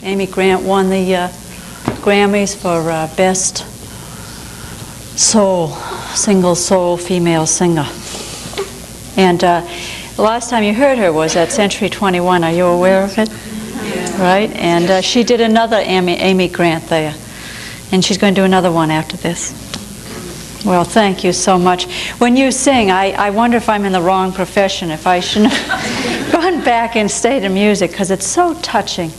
Amy Grant won the Grammys for Best Soul, Single Soul Female Singer. And the last time you heard her was at Century 21. Are you aware of it? Yeah. Right? And she did another Amy Grant there. And she's going to do another one after this. Well, thank you so much. When you sing, I wonder if I'm in the wrong profession, if I shouldn't have gone back and stayed in music, because it's so touching.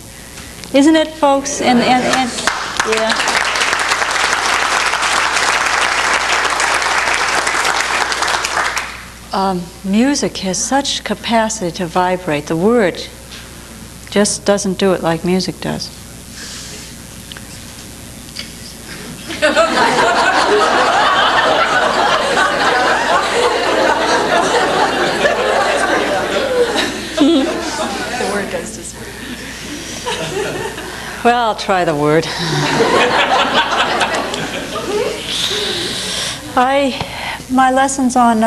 Isn't it, folks? And yeah. Music has such capacity to vibrate. The word just doesn't do it like music does. The word does just. Well, I'll try the word. My lessons on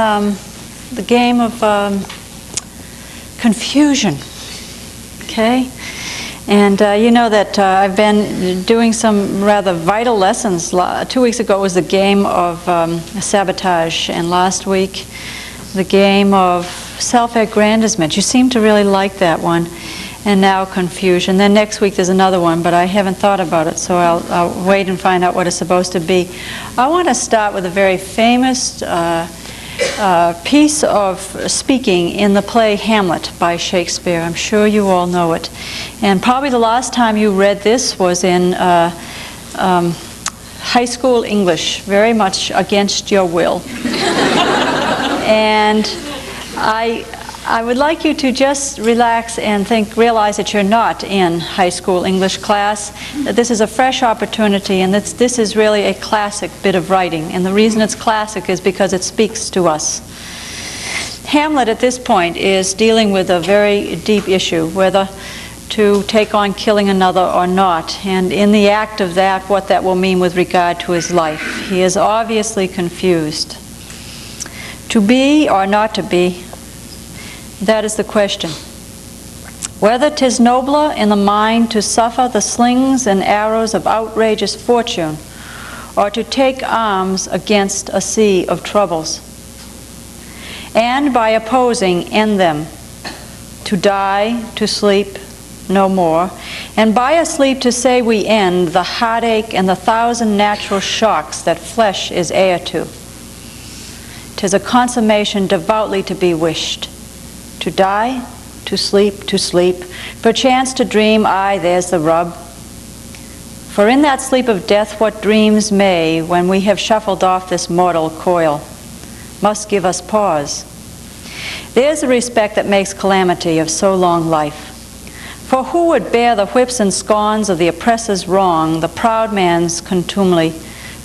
the game of confusion, okay? And you know that I've been doing some rather vital lessons. 2 weeks ago was the game of sabotage, and last week the game of self-aggrandizement. You seem to really like that one. And now confusion. Then next week there's another one, but I haven't thought about it, so I'll wait and find out what it's supposed to be. I want to start with a very famous piece of speaking in the play Hamlet by Shakespeare. I'm sure you all know it. And probably the last time you read this was in high school English, very much against your will. And I would like you to just relax and realize that you're not in high school English class, that this is a fresh opportunity, and this is really a classic bit of writing. And the reason it's classic is because it speaks to us. Hamlet at this point is dealing with a very deep issue, whether to take on killing another or not, and in the act of that, what that will mean with regard to his life. He is obviously confused. To be or not to be, that is the question. Whether 'tis nobler in the mind to suffer the slings and arrows of outrageous fortune, or to take arms against a sea of troubles, and by opposing end them, to die, to sleep no more, and by a sleep to say we end the heartache and the thousand natural shocks that flesh is heir to. 'Tis a consummation devoutly to be wished. To die, to sleep, perchance to dream, aye, there's the rub. For in that sleep of death what dreams may, when we have shuffled off this mortal coil, must give us pause. There's a respect that makes calamity of so long life. For who would bear the whips and scorns of the oppressor's wrong, the proud man's contumely,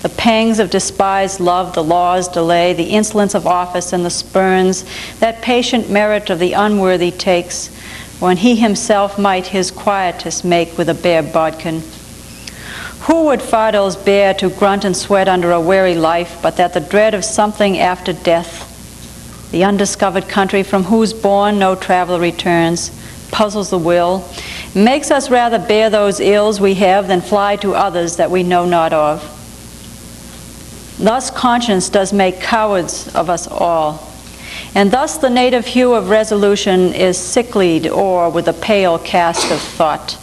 the pangs of despised love, the law's delay, the insolence of office and the spurns, that patient merit of the unworthy takes, when he himself might his quietus make with a bare bodkin? Who would fardels bear to grunt and sweat under a weary life, but that the dread of something after death, the undiscovered country from whose bourne no traveler returns, puzzles the will, makes us rather bear those ills we have than fly to others that we know not of? Thus conscience does make cowards of us all, and thus the native hue of resolution is sicklied o'er with a pale cast of thought.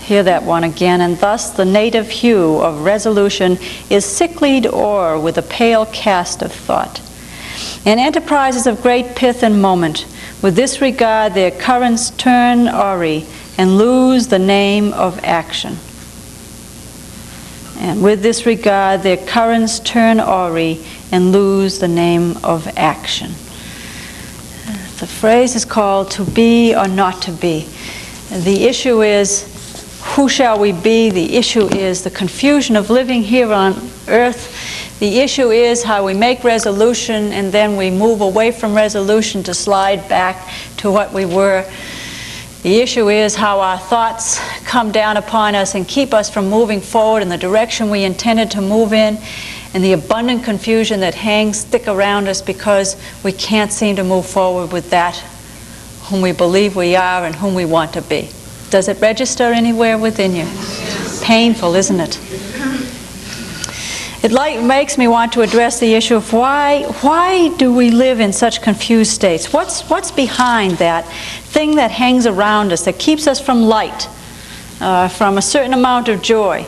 Hear that one again. And thus the native hue of resolution is sicklied o'er with a pale cast of thought. And enterprises of great pith and moment, with this regard their currents turn awry and lose the name of action. And with this regard, their currents turn awry and lose the name of action. The phrase is called to be or not to be. The issue is, who shall we be? The issue is the confusion of living here on earth. The issue is how we make resolution and then we move away from resolution to slide back to what we were. The issue is how our thoughts come down upon us and keep us from moving forward in the direction we intended to move in, and the abundant confusion that hangs thick around us because we can't seem to move forward with that whom we believe we are and whom we want to be. Does it register anywhere within you? Painful, isn't it? It makes me want to address the issue of why do we live in such confused states? What's behind that thing that hangs around us, that keeps us from light, from a certain amount of joy?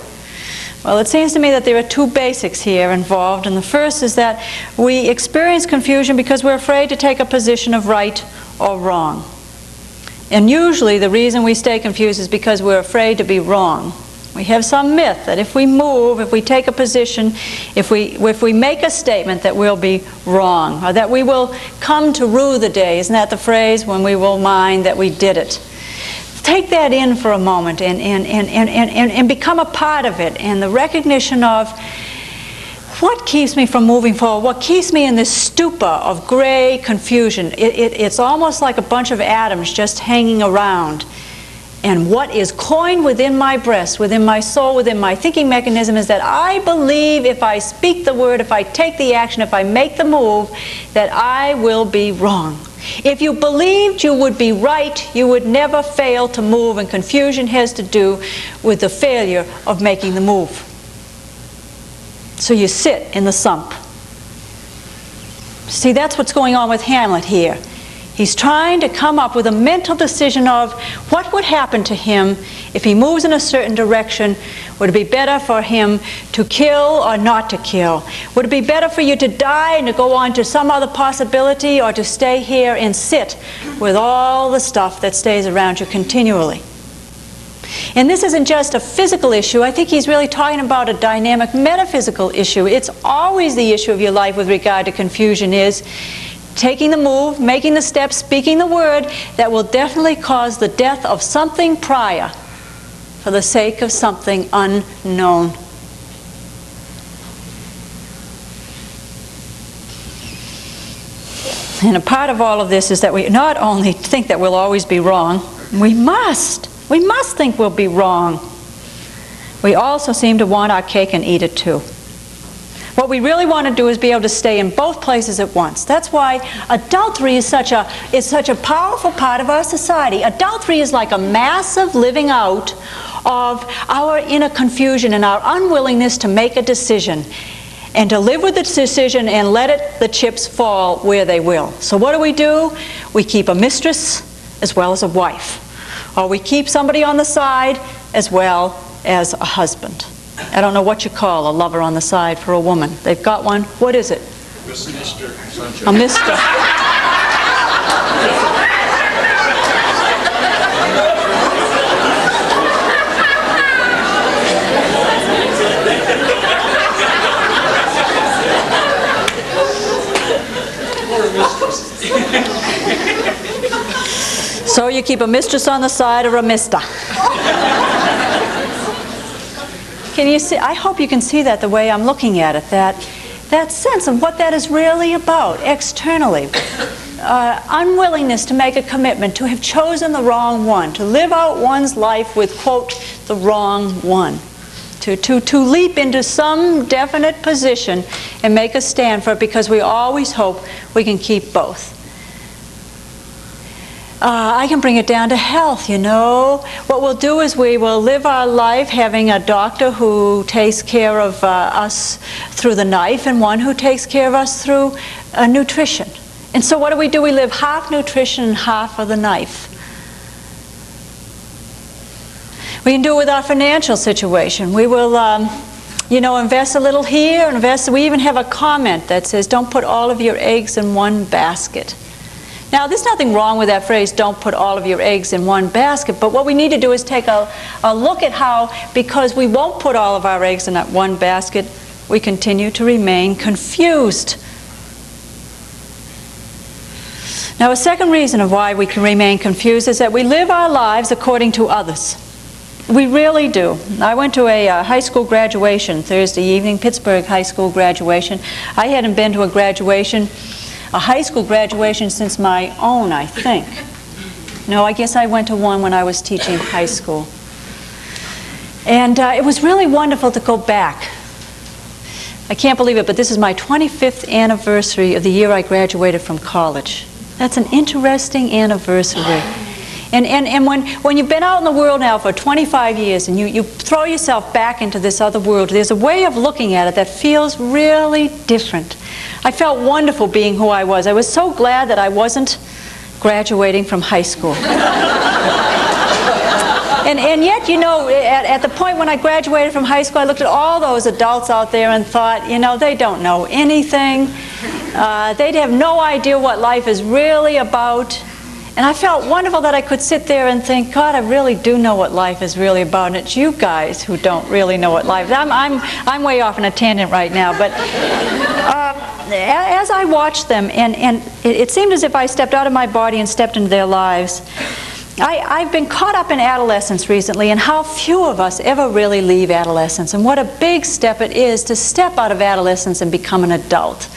Well, it seems to me that there are two basics here involved, and the first is that we experience confusion because we're afraid to take a position of right or wrong. And usually the reason we stay confused is because we're afraid to be wrong. We have some myth that if we move, if we take a position, if we make a statement, that we'll be wrong, or that we will come to rue the day. Isn't that the phrase? When we will mind that we did it. Take that in for a moment and become a part of it, and the recognition of what keeps me from moving forward, what keeps me in this stupor of gray confusion. It's almost like a bunch of atoms just hanging around. And what is coined within my breast, within my soul, within my thinking mechanism is that I believe if I speak the word, if I take the action, if I make the move, that I will be wrong. If you believed you would be right, you would never fail to move, and confusion has to do with the failure of making the move. So you sit in the sump. See, that's what's going on with Hamlet here. He's trying to come up with a mental decision of what would happen to him if he moves in a certain direction. Would it be better for him to kill or not to kill? Would it be better for you to die and to go on to some other possibility, or to stay here and sit with all the stuff that stays around you continually? And this isn't just a physical issue. I think he's really talking about a dynamic metaphysical issue. It's always the issue of your life with regard to confusion is taking the move, making the step, speaking the word that will definitely cause the death of something prior for the sake of something unknown. And a part of all of this is that we not only think that we'll always be wrong, we must think we'll be wrong. We also seem to want our cake and eat it too. What we really want to do is be able to stay in both places at once. That's why adultery is such a powerful part of our society. Adultery is like a massive living out of our inner confusion and our unwillingness to make a decision and to live with the decision and let the chips fall where they will. So what do? We keep a mistress as well as a wife. Or we keep somebody on the side as well as a husband. I don't know what you call a lover on the side for a woman. They've got one. What is it? Mr. A mister. So you keep a mistress on the side or a mister. Can you see? I hope you can see that the way I'm looking at it, that sense of what that is really about externally. Unwillingness to make a commitment, to have chosen the wrong one, to live out one's life with, quote, the wrong one. To leap into some definite position and make a stand for it because we always hope we can keep both. I can bring it down to health, you know. What we'll do is we will live our life having a doctor who takes care of us through the knife and one who takes care of us through nutrition. And so what do? We live half nutrition and half of the knife. We can do it with our financial situation. We will, invest a little here, we even have a comment that says, don't put all of your eggs in one basket. Now, there's nothing wrong with that phrase, don't put all of your eggs in one basket, but what we need to do is take a look at how, because we won't put all of our eggs in that one basket, we continue to remain confused. Now, a second reason of why we can remain confused is that we live our lives according to others. We really do. I went to a high school graduation Thursday evening, Pittsburgh high school graduation. I hadn't been to a high school graduation since my own, I think. No, I guess I went to one when I was teaching high school. And it was really wonderful to go back. I can't believe it, but this is my 25th anniversary of the year I graduated from college. That's an interesting anniversary. And when you've been out in the world now for 25 years and you throw yourself back into this other world, there's a way of looking at it that feels really different. I felt wonderful being who I was. I was so glad that I wasn't graduating from high school. And yet, you know, at the point when I graduated from high school, I looked at all those adults out there and thought, you know, they don't know anything. They'd have no idea what life is really about. And I felt wonderful that I could sit there and think, God, I really do know what life is really about. And it's you guys who don't really know what life is. I'm way off on a tangent right now. But as I watched them, and it seemed as if I stepped out of my body and stepped into their lives, I've been caught up in adolescence recently and how few of us ever really leave adolescence. And what a big step it is to step out of adolescence and become an adult.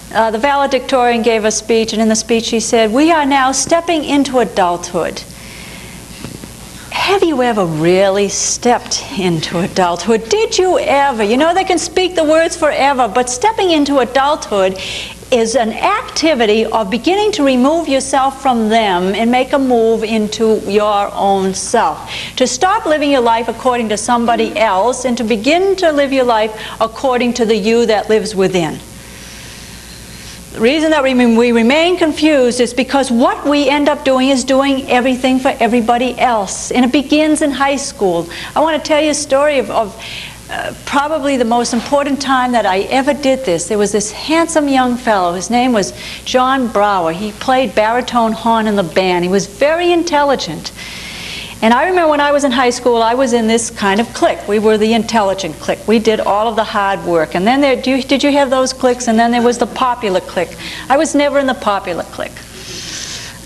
The valedictorian gave a speech, and in the speech she said, we are now stepping into adulthood. Have you ever really stepped into adulthood? Did you ever? You know, they can speak the words forever, but stepping into adulthood is an activity of beginning to remove yourself from them and make a move into your own self. To stop living your life according to somebody else and to begin to live your life according to the you that lives within. The reason that we remain confused is because what we end up doing is doing everything for everybody else. And it begins in high school. I want to tell you a story of probably the most important time that I ever did this. There was this handsome young fellow. His name was John Brower. He played baritone horn in the band. He was very intelligent. And I remember when I was in high school, I was in this kind of clique. We were the intelligent clique. We did all of the hard work. And then did you have those cliques? And then there was the popular clique. I was never in the popular clique.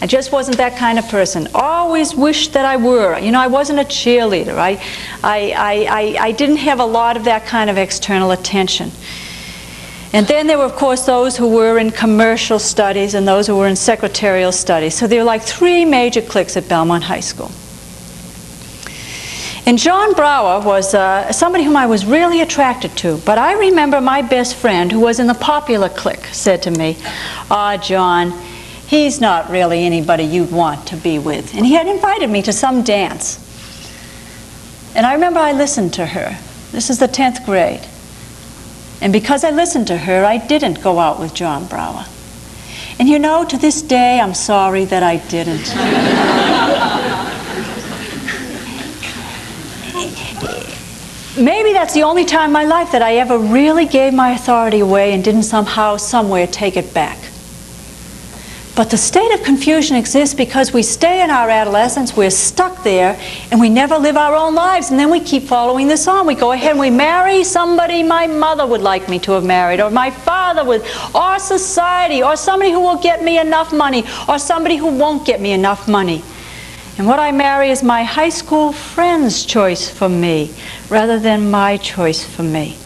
I just wasn't that kind of person. Always wished that I were. You know, I wasn't a cheerleader. I didn't have a lot of that kind of external attention. And then there were, of course, those who were in commercial studies and those who were in secretarial studies. So there were like 3 major cliques at Belmont High School. And John Brower was somebody whom I was really attracted to. But I remember my best friend, who was in the popular clique, said to me, John, he's not really anybody you'd want to be with. And he had invited me to some dance. And I remember I listened to her. This is the 10th grade. And because I listened to her, I didn't go out with John Brower. And you know, to this day, I'm sorry that I didn't. Maybe that's the only time in my life that I ever really gave my authority away and didn't somehow, somewhere take it back. But the state of confusion exists because we stay in our adolescence, we're stuck there, and we never live our own lives. And then we keep following this on. We go ahead and we marry somebody my mother would like me to have married, or my father would, or society, or somebody who will get me enough money, or somebody who won't get me enough money. And what I marry is my high school friend's choice for me, rather than my choice for me.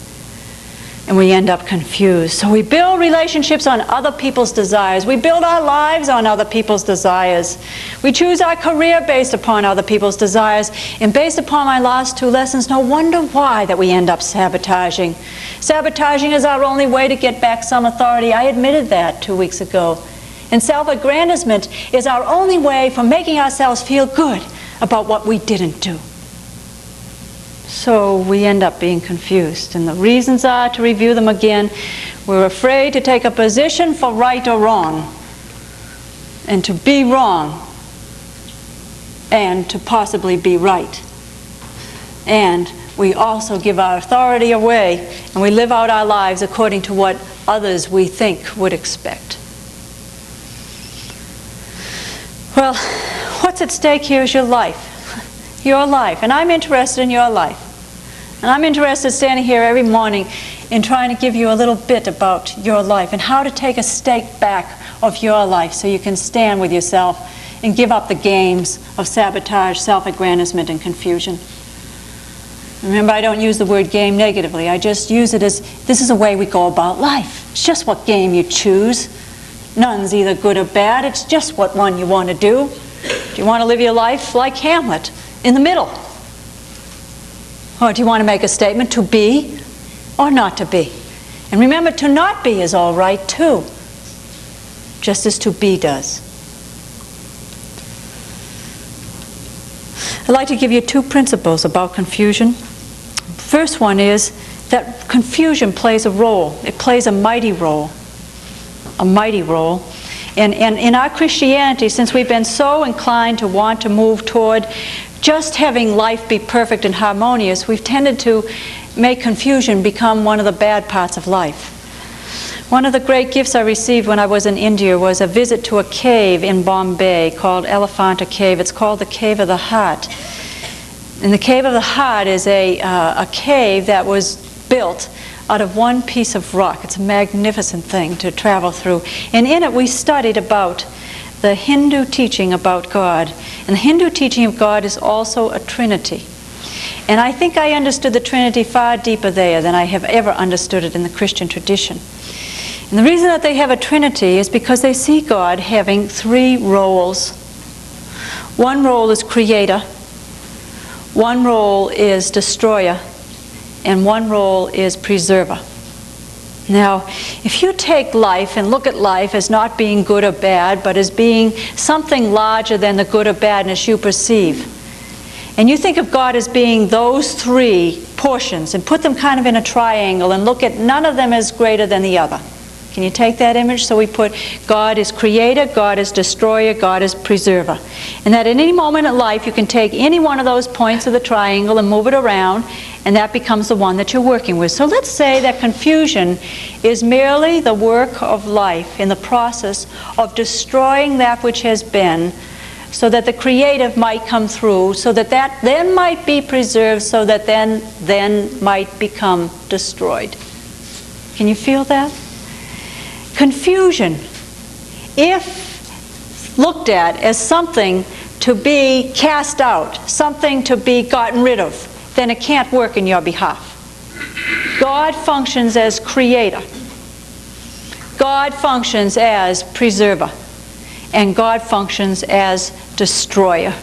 And we end up confused. So we build relationships on other people's desires. We build our lives on other people's desires. We choose our career based upon other people's desires. And based upon my last 2 lessons, no wonder why that we end up sabotaging. Sabotaging is our only way to get back some authority. I admitted that 2 weeks ago. And self-aggrandizement is our only way for making ourselves feel good about what we didn't do. So we end up being confused. And the reasons are, to review them again, we're afraid to take a position for right or wrong, and to be wrong, and to possibly be right. And we also give our authority away, and we live out our lives according to what others we think would expect. Well, what's at stake here is your life. Your life. And I'm interested in your life. And I'm interested standing here every morning in trying to give you a little bit about your life and how to take a stake back of your life so you can stand with yourself and give up the games of sabotage, self-aggrandizement, and confusion. Remember, I don't use the word game negatively. I just use it as this is a way we go about life. It's just what game you choose. None's either good or bad. It's just what one you want to do. Do you want to live your life like Hamlet, in the middle? Or do you want to make a statement, to be or not to be? And remember, to not be is all right too, just as to be does. I'd like to give you two principles about confusion. First one is that confusion plays a role. It plays a mighty role. A mighty role. And in our Christianity, since we've been so inclined to want to move toward just having life be perfect and harmonious, we've tended to make confusion become one of the bad parts of life. One of the great gifts I received when I was in India was a visit to a cave in Bombay called Elephanta Cave. It's called the Cave of the Heart. And the Cave of the Heart is a cave that was built out of one piece of rock. It's a magnificent thing to travel through. And in it we studied about the Hindu teaching about God. And the Hindu teaching of God is also a Trinity. And I think I understood the Trinity far deeper there than I have ever understood it in the Christian tradition. And the reason that they have a Trinity is because they see God having three roles. One role is creator, one role is destroyer, and one role is preserver. Now, if you take life and look at life as not being good or bad, but as being something larger than the good or badness you perceive, and you think of God as being those three portions and put them kind of in a triangle and look at none of them as greater than the other. Can you take that image? So we put God is creator, God is destroyer, God is preserver. And that at any moment in life you can take any one of those points of the triangle and move it around, and that becomes the one that you're working with. So let's say that confusion is merely the work of life in the process of destroying that which has been, so that the creative might come through, so that that then might be preserved, so that then might become destroyed. Can you feel that? Confusion, if looked at as something to be cast out, something to be gotten rid of, then it can't work in your behalf. God functions as creator. God functions as preserver. And God functions as destroyer.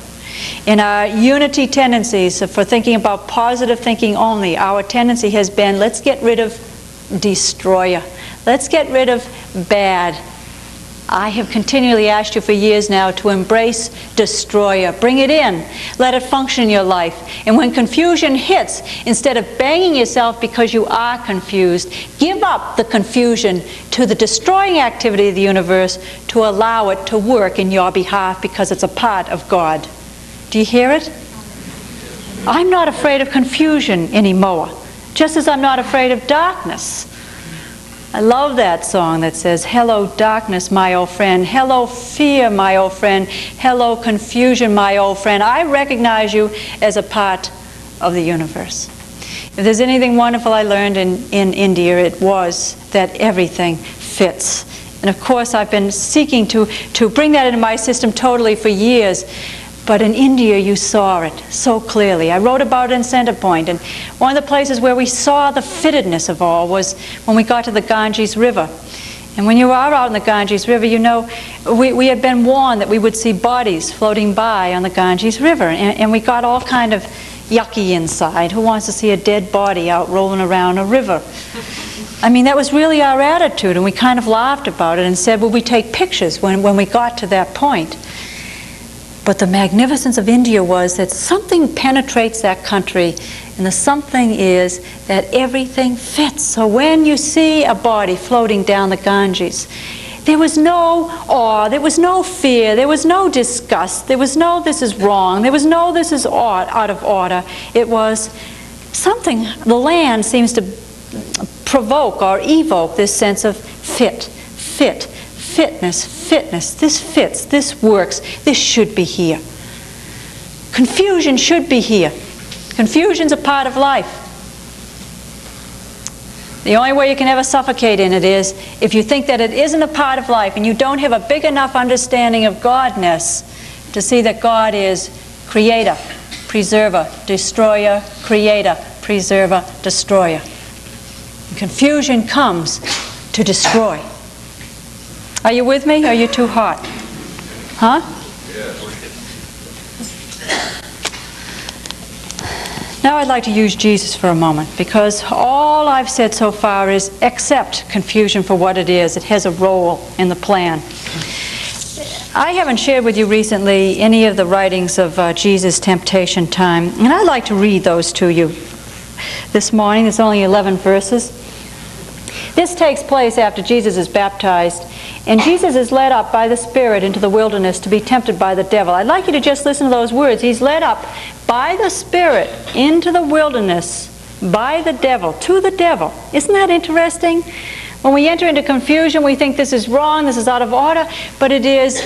In our unity tendencies for thinking about positive thinking only, our tendency has been, let's get rid of destroyer. Let's get rid of bad. I have continually asked you for years now to embrace destroyer. Bring it in. Let it function in your life. And when confusion hits, instead of banging yourself because you are confused, give up the confusion to the destroying activity of the universe to allow it to work in your behalf because it's a part of God. Do you hear it? I'm not afraid of confusion anymore, just as I'm not afraid of darkness. I love that song that says, hello darkness, my old friend. Hello fear, my old friend. Hello confusion, my old friend. I recognize you as a part of the universe. If there's anything wonderful I learned in India, it was that everything fits. And of course I've been seeking to bring that into my system totally for years. But in India, you saw it so clearly. I wrote about it in Centerpoint, and one of the places where we saw the fittedness of all was when we got to the Ganges River. And when you are out in the Ganges River, you know, we had been warned that we would see bodies floating by on the Ganges River, and we got all kind of yucky inside. Who wants to see a dead body out rolling around a river? I mean, that was really our attitude, and we kind of laughed about it and said, well, we take pictures when we got to that point. But the magnificence of India was that something penetrates that country, and the something is that everything fits. So when you see a body floating down the Ganges, there was no awe, there was no fear, there was no disgust, there was no this is wrong, there was no this is out of order. It was something, the land seems to provoke or evoke this sense of fitness, fitness, this fits, this works, this should be here. Confusion should be here. Confusion's a part of life. The only way you can ever suffocate in it is if you think that it isn't a part of life and you don't have a big enough understanding of Godness to see that God is creator, preserver, destroyer, creator, preserver, destroyer. And confusion comes to destroy. Are you with me? Or are you too hot? Huh? Now I'd like to use Jesus for a moment, because all I've said so far is accept confusion for what it is. It has a role in the plan. I haven't shared with you recently any of the writings of Jesus' temptation time, and I'd like to read those to you this morning. It's only 11 verses. This takes place after Jesus is baptized, and Jesus is led up by the Spirit into the wilderness to be tempted by the devil. I'd like you to just listen to those words. He's led up by the Spirit into the wilderness by the devil, to the devil. Isn't that interesting? When we enter into confusion, we think this is wrong, this is out of order, but it is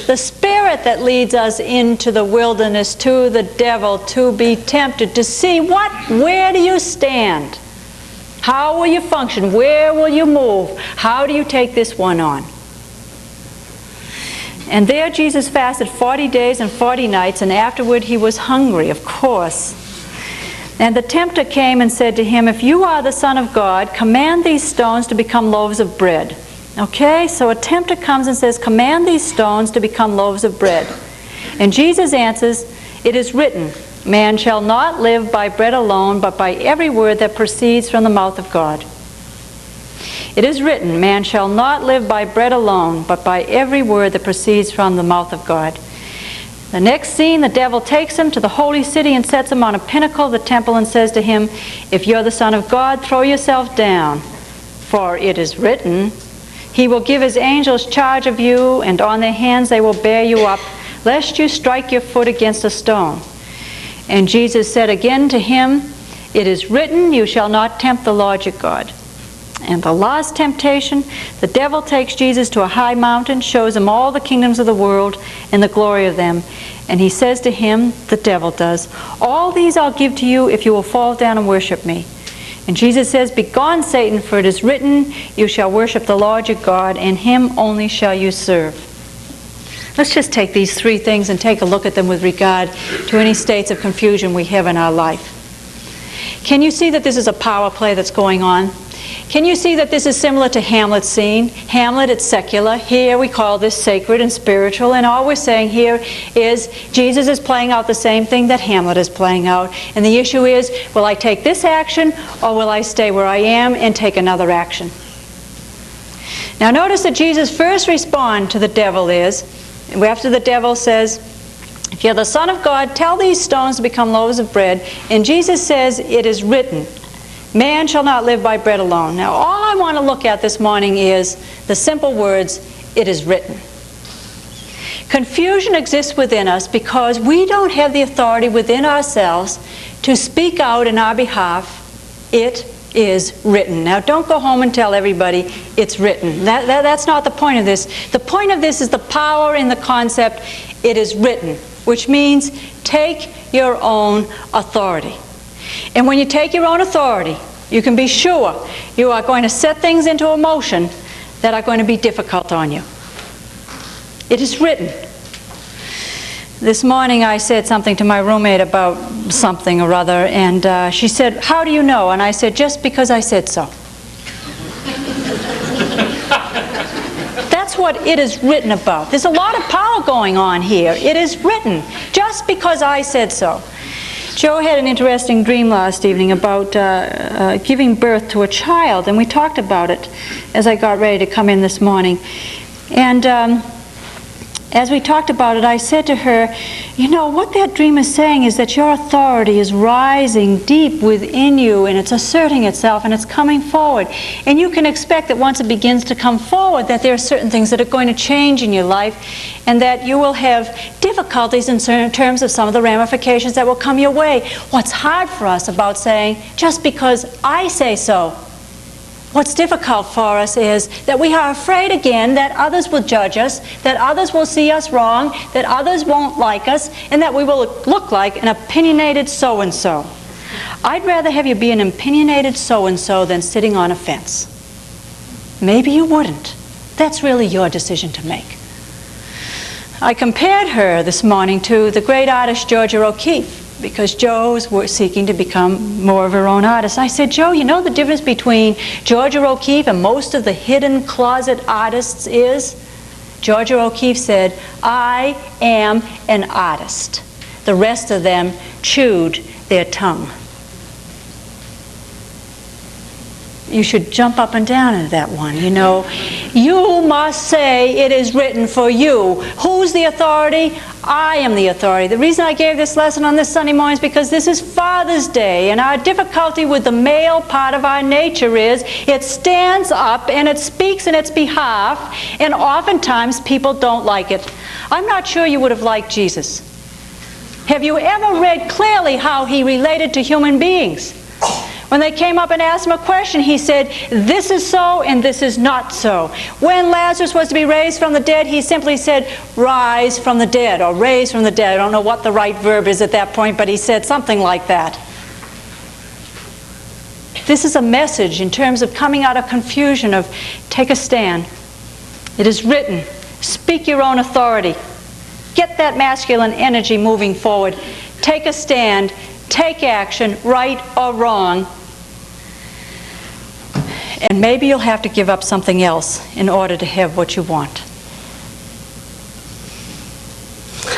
the Spirit that leads us into the wilderness, to the devil, to be tempted, to see where do you stand? How will you function? Where will you move? How do you take this one on? And there Jesus fasted 40 days and 40 nights, and afterward he was hungry, of course. And the tempter came and said to him, "If you are the Son of God, command these stones to become loaves of bread." Okay, so a tempter comes and says, "Command these stones to become loaves of bread." And Jesus answers, "It is written, man shall not live by bread alone, but by every word that proceeds from the mouth of God." It is written, man shall not live by bread alone, but by every word that proceeds from the mouth of God. The next scene, the devil takes him to the holy city and sets him on a pinnacle of the temple and says to him, "If you're the Son of God, throw yourself down. For it is written, he will give his angels charge of you, and on their hands they will bear you up, lest you strike your foot against a stone." And Jesus said again to him, "It is written, you shall not tempt the Lord your God." And the last temptation, the devil takes Jesus to a high mountain, shows him all the kingdoms of the world and the glory of them. And he says to him, the devil does, "All these I'll give to you if you will fall down and worship me." And Jesus says, "Begone, Satan, for it is written, you shall worship the Lord your God, and him only shall you serve." Let's just take these three things and take a look at them with regard to any states of confusion we have in our life. Can you see that this is a power play that's going on? Can you see that this is similar to Hamlet's scene? Hamlet, it's secular. Here we call this sacred and spiritual. And all we're saying here is Jesus is playing out the same thing that Hamlet is playing out. And the issue is, will I take this action or will I stay where I am and take another action? Now notice that Jesus' first response to the devil is, after the devil says, "If you're the Son of God, tell these stones to become loaves of bread." And Jesus says, "It is written, man shall not live by bread alone." Now, all I want to look at this morning is the simple words, "It is written." Confusion exists within us because we don't have the authority within ourselves to speak out in our behalf, "It is written." Now, don't go home and tell everybody, "It's written." That's not the point of this. The point of this is the power in the concept, "It is written," which means take your own authority. And when you take your own authority, you can be sure you are going to set things into a motion that are going to be difficult on you. It is written. This morning I said something to my roommate about something or other, and she said, "How do you know?" And I said, "Just because I said so." That's what it is written about. There's a lot of power going on here. It is written, just because I said so. Joe had an interesting dream last evening about giving birth to a child, and we talked about it as I got ready to come in this morning. And as we talked about it, I said to her, "You know, what that dream is saying is that your authority is rising deep within you, and it's asserting itself, and it's coming forward. And you can expect that once it begins to come forward, that there are certain things that are going to change in your life, and that you will have difficulties in terms of some of the ramifications that will come your way." What's hard for us about saying, "Just because I say so," what's difficult for us is that we are afraid again that others will judge us, that others will see us wrong, that others won't like us, and that we will look like an opinionated so-and-so. I'd rather have you be an opinionated so-and-so than sitting on a fence. Maybe you wouldn't. That's really your decision to make. I compared her this morning to the great artist Georgia O'Keeffe, because Joe's seeking to become more of her own artist. I said, "Joe, you know the difference between Georgia O'Keeffe and most of the hidden closet artists is?" Georgia O'Keeffe said, "I am an artist." The rest of them chewed their tongue. you should jump up and down into that one, you know. You must say, it is written for you. Who's the authority? I am the authority. The reason I gave this lesson on this Sunday morning is because this is Father's Day, and our difficulty with the male part of our nature is it stands up and it speaks in its behalf, and oftentimes people don't like it. I'm not sure you would have liked Jesus. Have you ever read clearly how he related to human beings? When they came up and asked him a question, he said, this is so and this is not so. When Lazarus was to be raised from the dead, he simply said, rise from the dead, or raise from the dead. I don't know what the right verb is at that point, but he said something like that. This is a message in terms of coming out of confusion of take a stand. It is written. Speak your own authority. Get that masculine energy moving forward. Take a stand. Take action, right or wrong. And maybe you'll have to give up something else in order to have what you want.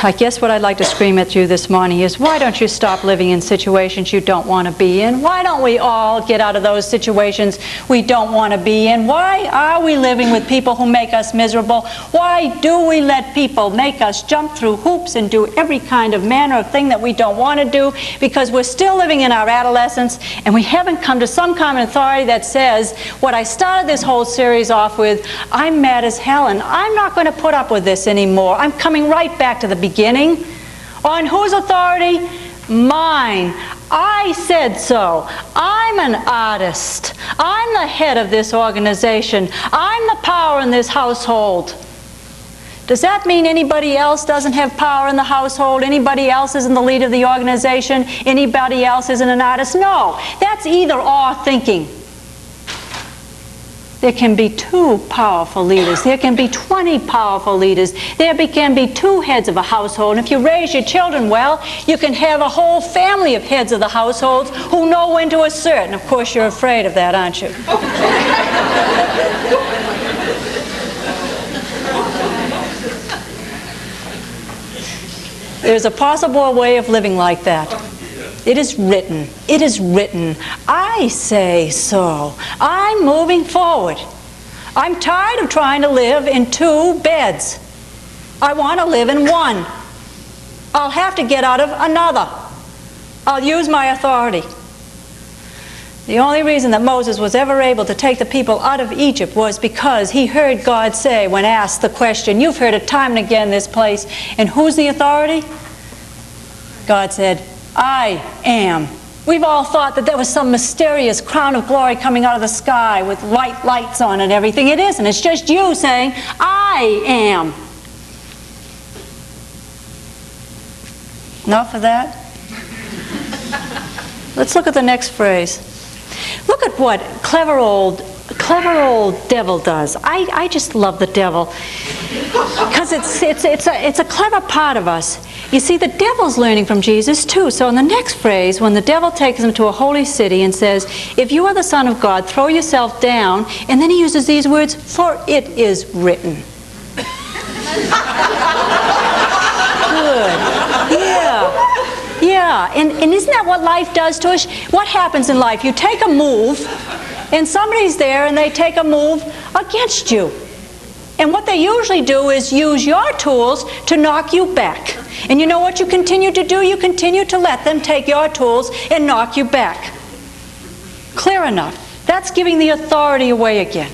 I guess what I'd like to scream at you this morning is, why don't you stop living in situations you don't want to be in? Why don't we all get out of those situations we don't want to be in? Why are we living with people who make us miserable? Why do we let people make us jump through hoops and do every kind of manner of thing that we don't want to do? Because we're still living in our adolescence, and we haven't come to some common authority that says, what I started this whole series off with, I'm mad as hell, and I'm not going to put up with this anymore. I'm coming right back to the beginning. On whose authority? Mine. I said so. I'm an artist. I'm the head of this organization. I'm the power in this household. Does that mean anybody else doesn't have power in the household? Anybody else isn't the leader of the organization? Anybody else isn't an artist? No. That's either or thinking. There can be 2 powerful leaders. There can be 20 powerful leaders. There can be 2 heads of a household. And if you raise your children well, you can have a whole family of heads of the households who know when to assert. And of course, you're afraid of that, aren't you? There's a possible way of living like that. It is written. It is written. I say so. I'm moving forward. I'm tired of trying to live in 2 beds. I want to live in one. I'll have to get out of another. I'll use my authority. The only reason that Moses was ever able to take the people out of Egypt was because he heard God say, when asked the question, you've heard it time and again this place, and who's the authority? God said, I am. We've all thought that there was some mysterious crown of glory coming out of the sky with white lights on and everything. It isn't. It's just you saying, I am. Enough of that? Let's look at the next phrase. Look at what clever old devil does. I just love the devil because it's a clever part of us. You see, the devil's learning from Jesus too. So in the next phrase, when the devil takes him to a holy city and says, if you are the Son of God, throw yourself down, and then he uses these words, for it is written. Good. Yeah. And isn't that what life does to us? What happens in life? You take a move, and somebody's there, and they take a move against you. And what they usually do is use your tools to knock you back. And you know what you continue to do? You continue to let them take your tools and knock you back. Clear enough. That's giving the authority away again.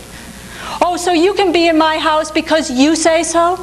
Oh, so you can be in my house because you say so?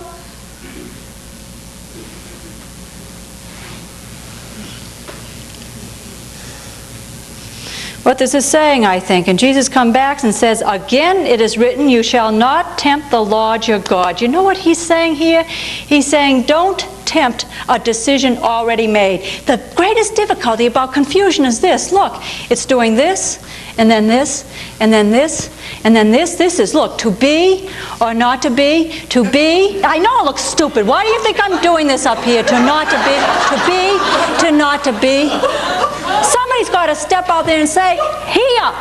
What this is saying, I think, and Jesus comes back and says, again it is written, you shall not tempt the Lord your God. You know what he's saying here? He's saying, don't tempt a decision already made. The greatest difficulty about confusion is this. Look, it's doing this, and then this, and then this, and then this. This is, look, to be or not to be, to be. I know it looks stupid. Why do you think I'm doing this up here? To not to be, to not to be. Somebody's got to step out there and say, here,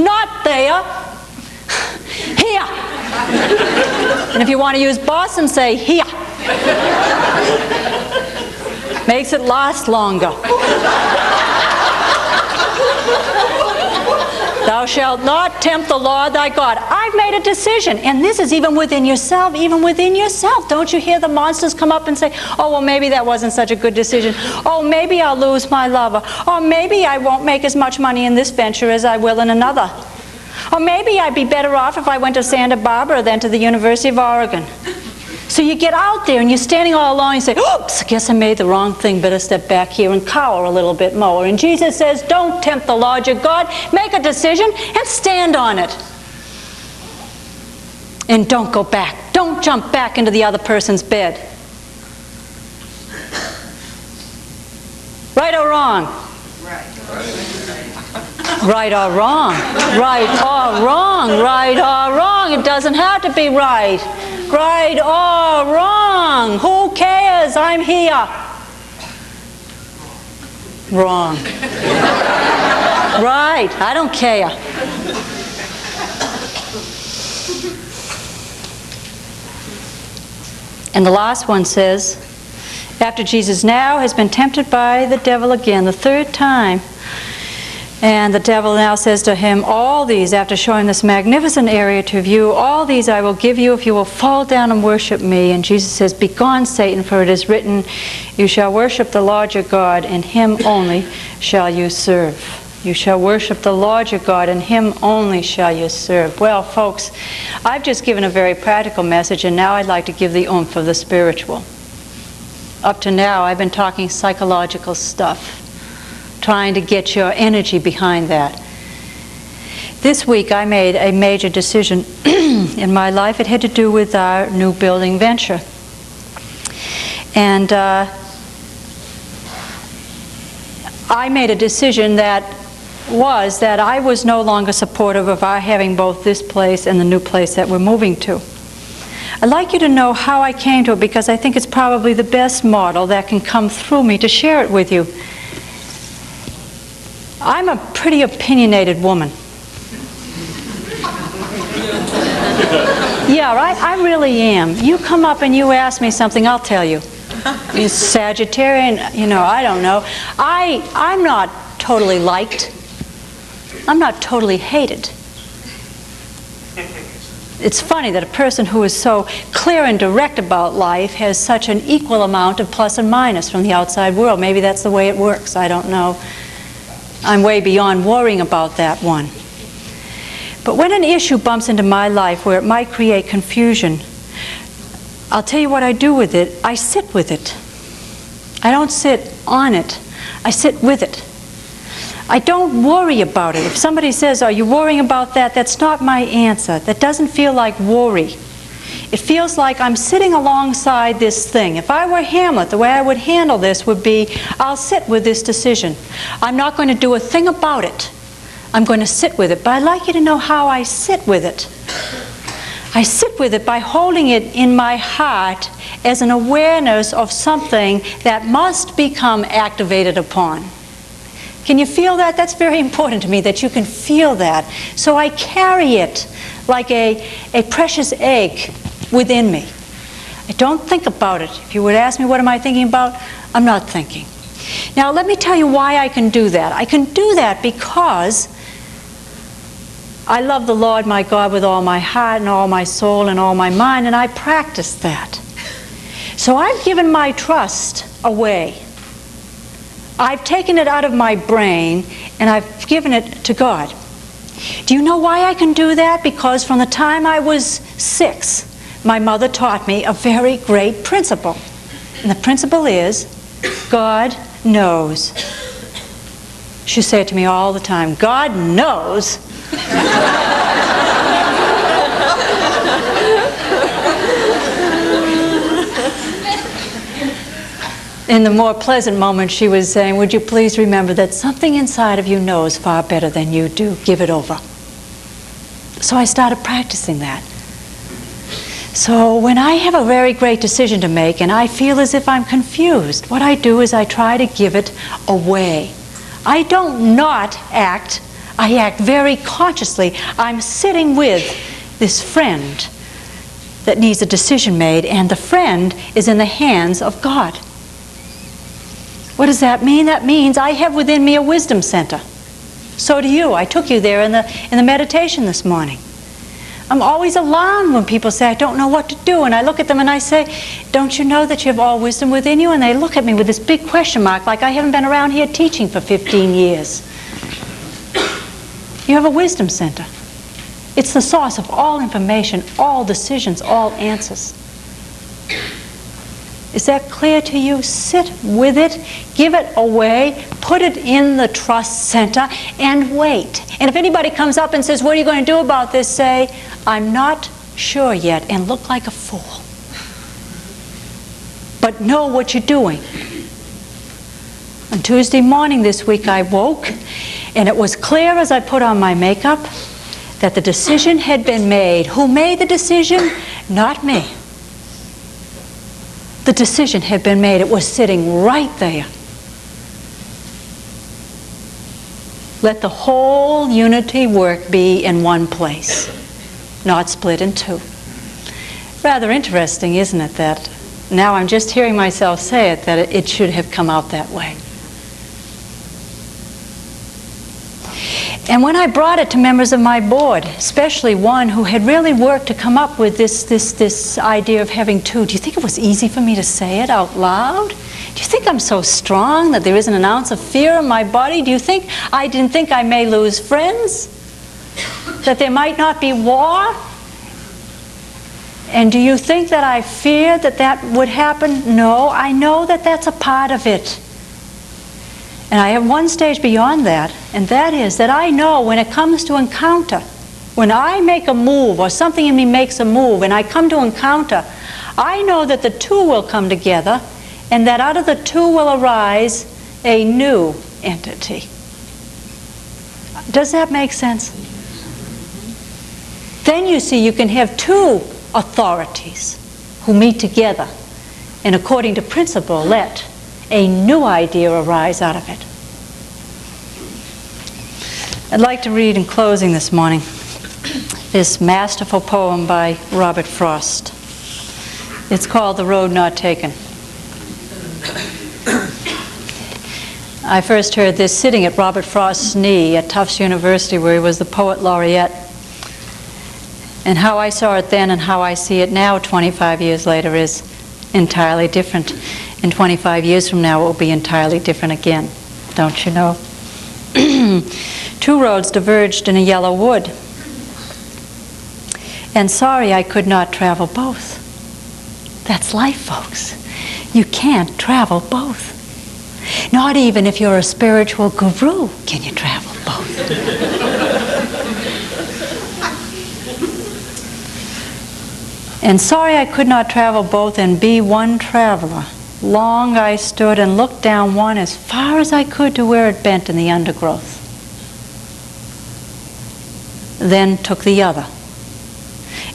not there, here. And if you want to use Boston, say here. Makes it last longer. Thou Thou shalt not tempt the Lord thy God. I've made a decision. And this is even within yourself, even within yourself. Don't you hear the monsters come up and say, oh, well, maybe that wasn't such a good decision. Oh, maybe I'll lose my lover. Or maybe I won't make as much money in this venture as I will in another. Or maybe I'd be better off if I went to Santa Barbara than to the University of Oregon. So you get out there and you're standing all alone and you say, oops, I guess I made the wrong thing. Better step back here and cower a little bit more. And Jesus says, don't tempt the Lord your God. Make a decision and stand on it. And don't go back. Don't jump back into the other person's bed. Right or wrong? Right. Right or wrong? Right or wrong? Right or wrong? It doesn't have to be right. Right or wrong? Who cares? I'm here. Wrong. Right. I don't care. And the last one says, after Jesus now has been tempted by the devil again, the third time, and the devil now says to him, all these, after showing this magnificent area to view, all these I will give you if you will fall down and worship me. And Jesus says, begone, Satan, for it is written, you shall worship the Lord your God, and him only shall you serve. You shall worship the Lord your God, and him only shall you serve. Well, folks, I've just given a very practical message, and now I'd like to give the oomph of the spiritual. Up to now, I've been talking psychological stuff, trying to get your energy behind that. This week I made a major decision in my life. It had to do with our new building venture. And I made a decision that I was no longer supportive of our having both this place and the new place that we're moving to. I'd like you to know how I came to it, because I think it's probably the best model that can come through me to share it with you. I'm a pretty opinionated woman. Yeah, I really am. You come up and you ask me something, I'll tell you. You're Sagittarian, I don't know. I'm not totally liked. I'm not totally hated. It's funny that a person who is so clear and direct about life has such an equal amount of plus and minus from the outside world. Maybe that's the way it works. I don't know. I'm way beyond worrying about that one. But when an issue bumps into my life where it might create confusion, I'll tell you what I do with it. I sit with it. I don't sit on it. I sit with it. I don't worry about it. If somebody says, are you worrying about that? That's not my answer. That doesn't feel like worry. It feels like I'm sitting alongside this thing. If I were Hamlet, the way I would handle this would be, I'll sit with this decision. I'm not going to do a thing about it. I'm going to sit with it. But I'd like you to know how I sit with it. I sit with it by holding it in my heart as an awareness of something that must become activated upon. Can you feel that? That's very important to me, that you can feel that. So I carry it like a precious egg within me. I don't think about it. If you would ask me what am I thinking about, I'm not thinking. Now let me tell you why I can do that. I can do that because I love the Lord my God with all my heart and all my soul and all my mind, and I practice that. So I've given my trust away. I've taken it out of my brain and I've given it to God. Do you know why I can do that? Because from the time I was 6, my mother taught me a very great principle. And the principle is, God knows. She said it to me all the time, God knows. In the more pleasant moments, she was saying, would you please remember that something inside of you knows far better than you do. Give it over. So I started practicing that. So when I have a very great decision to make and I feel as if I'm confused, what I do is I try to give it away. I don't not act. I act very consciously. I'm sitting with this friend that needs a decision made, and the friend is in the hands of God. What does that mean? That means I have within me a wisdom center. So do you. I took you there in the meditation this morning. I'm always alarmed when people say, I don't know what to do. And I look at them and I say, don't you know that you have all wisdom within you? And they look at me with this big question mark, like I haven't been around here teaching for 15 years. You have a wisdom center. It's the source of all information, all decisions, all answers. Is that clear to you? Sit with it, give it away, put it in the trust center, and wait. And if anybody comes up and says, what are you going to do about this? Say, I'm not sure yet, and look like a fool. But know what you're doing. On Tuesday morning this week I woke, and it was clear as I put on my makeup that the decision had been made. Who made the decision? Not me. The decision had been made. It was sitting right there. Let the whole unity work be in one place, not split in two. Rather interesting, isn't it, that now I'm just hearing myself say it, that it should have come out that way. And when I brought it to members of my board, especially one who had really worked to come up with this idea of having two, do you think it was easy for me to say it out loud? Do you think I'm so strong that there isn't an ounce of fear in my body? Do you think I didn't think I may lose friends? That there might not be war? And do you think that I feared that that would happen? No, I know that that's a part of it. And I have one stage beyond that, and that is that I know when it comes to encounter, when I make a move or something in me makes a move and I come to encounter, I know that the two will come together and that out of the two will arise a new entity. Does that make sense? Then you see you can have two authorities who meet together and according to principle let a new idea arise out of it. I'd like to read in closing this morning this masterful poem by Robert Frost. It's called The Road Not Taken. I first heard this sitting at Robert Frost's knee at Tufts University, where he was the poet laureate. And how I saw it then and how I see it now 25 years later is entirely different. And 25 years from now it will be entirely different again, don't you know? Two roads diverged in a yellow wood. And sorry I could not travel both. That's life, folks. You can't travel both. Not even if you're a spiritual guru can you travel both. And sorry I could not travel both and be one traveler. Long I stood and looked down one as far as I could to where it bent in the undergrowth. Then took the other,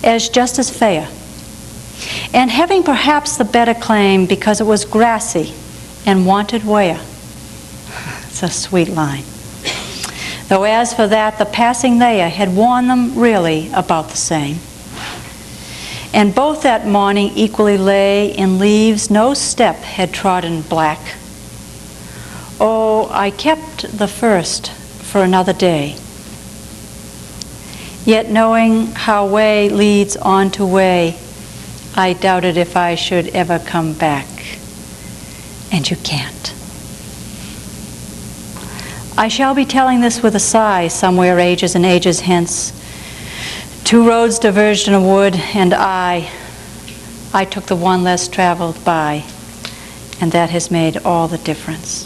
as just as fair, and having perhaps the better claim because it was grassy and wanted wear. It's a sweet line. Though as for that, the passing there had worn them really about the same. And both that morning equally lay in leaves no step had trodden black. Oh, I kept the first for another day. Yet knowing how way leads on to way, I doubted if I should ever come back. And you can't. I shall be telling this with a sigh somewhere ages and ages hence. Two roads diverged in a wood, and I took the one less traveled by, and that has made all the difference.